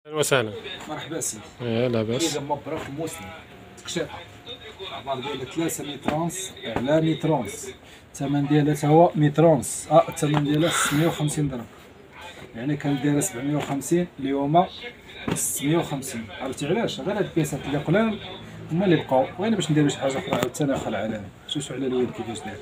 اهلا وسهلا. مرحبا سيدي. لاباس. إذا مبروك مسلم تكشفها العبار ديالها 3 مترونس على مترونس، الثمن ديالها تا هو مترونس، الثمن ديالها 650 درهم، يعني كان دايره 750 اليوم 650. عرفتي علاش؟ غير هاد البيسات اللي قلال هما اللي بقاو، بغينا باش نديرو شي حاجه اخرى عاوتاني اخا العالمي. شوفوا على الويل كيفاش داير.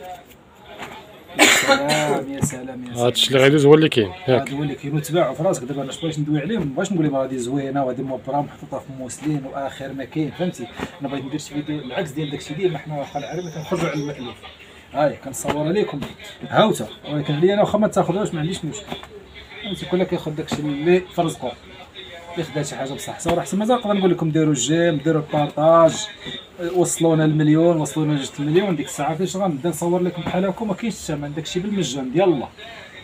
يا سلام يا سلام يا سلام. هادشي اللي غيدوز هو اللي كاين ياك. هادو هو اللي كاين وتباعوا في راسك. دابا انا بغيت ندوي عليهم، مابغاش نقول لهم هادي زوينه وهادي مبرة محطوطه في موسلين واخر ما كاين، فهمتي؟ انا بغيت ندير شي فيديو العكس ديال داكشي ديالنا حنا واخا العربي كنخرجوا على المألوف. هاي كنصور لكم هاوته، ولكن عليا انا واخا ما تاخذوش ما عنديش مشكل، فهمتي؟ كل كياخذ داكشي اللي فرزقو ياخذ شي حاجه بصح. صراحه احسن مازال نقدر نقول لكم ديروا الجيم، ديروا البارطاج، وصلونا المليون، وصلونا جوج المليون. ديك الساعه فاش غنبدا نصور لكم بحال هكا ما كاينش الثمن، داكشي بالمجان ديال الله.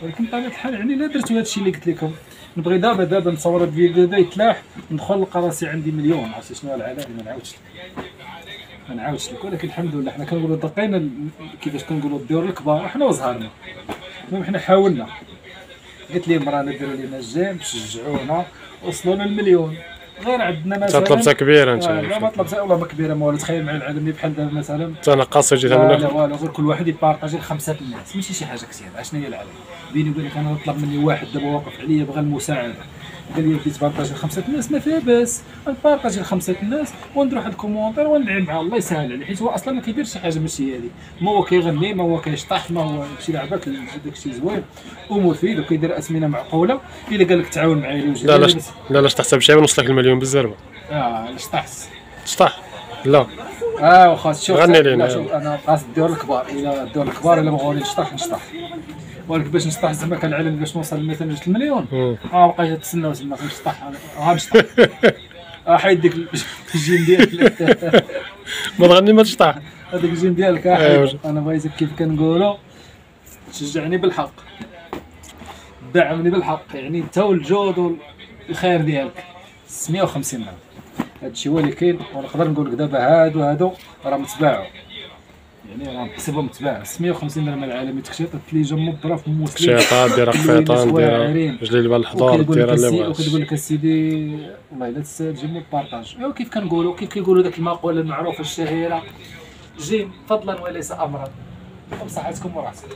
ولكن بطبيعه الحال يعني الا درتو هادشي اللي قلت لكم، نبغي دابا نصور هاد الفيديو دا يتلاح ندخل نلقى راسي عندي مليون. عرفتي شنو العالم؟ ما نعاودش لك. ولكن الحمد لله حنا كنقولوا دقينا كيفاش كنقولوا الديور الكبار حنا وزهرنا. المهم حنا حاولنا، قلت لي مرانا ديروا لينا الجيم شجعونا وصلونا المليون. غير عندنا مثلا طلبتها كبيره انت. لا ما طلبتها والله ما كبيره ما والو. تخيل مع العالمي بحال دابا مثلا انا قاصر جيت لا منك. والو، غير كل واحد يبارطاجي ل5 الناس، ماشي شي حاجه كثيره. اشنو هي العالم؟ بيني وبينك انا طلب مني واحد دابا واقف عليا بغى المساعده، قال لي بدي تبارطاجي ل5 الناس، ما فيها باس نبارطاجي ل5 الناس وندير واحد الكومونتير وندعي معاه الله يسهل عليه، حيت هو اصلا ما كيديرش شي حاجه ماشي هذه. ما هو كيغني، ما هو كيشطح، ما هو شي لعبات، داكشي زوين ومفيد وكيدير اثمنه معقوله. الا قال لك تعاون معايا وجهي لا لا تحسب شي نوصل لك المليون بالزربه. شطحت تشطح لا. واخا شوف غني لينا. شوف انا قاصد الدور الكبار، الا الدور الكبار الا بغاوني نشطح، ولكن باش نشطح زعما كنعلم باش نوصل ل 200 المليون بقيت تسناو تما كنشطح غنشطح. حيد ديك الجيم ديالك ما تغني ما تشطح. هذاك الجيم ديالك انا بغيتك كيف كنقولوا تشجعني بالحق، دعمني بالحق، يعني انت والجود والخير ديالك. 650 درهم هادشي هو اللي كاين. ونقدر نقول لك دابا هادو راه متباعوا، يعني راه نحسبهم متباع 650 درهم العالمي. تكشيطات اللي جا مبرة في موسلين، تكشيطات ديرها قفيطان ديرها جليل بالحضور ديرها اللي بغات. وكتقول لك اسيدي والله الا تستاهل جيم وبارطاج. ايوا كيف كنقولوا، كيف كيقولوا داك المقوله المعروفه الشهيره، جيم فضلا وليس امرا. بصحتكم وراسكم.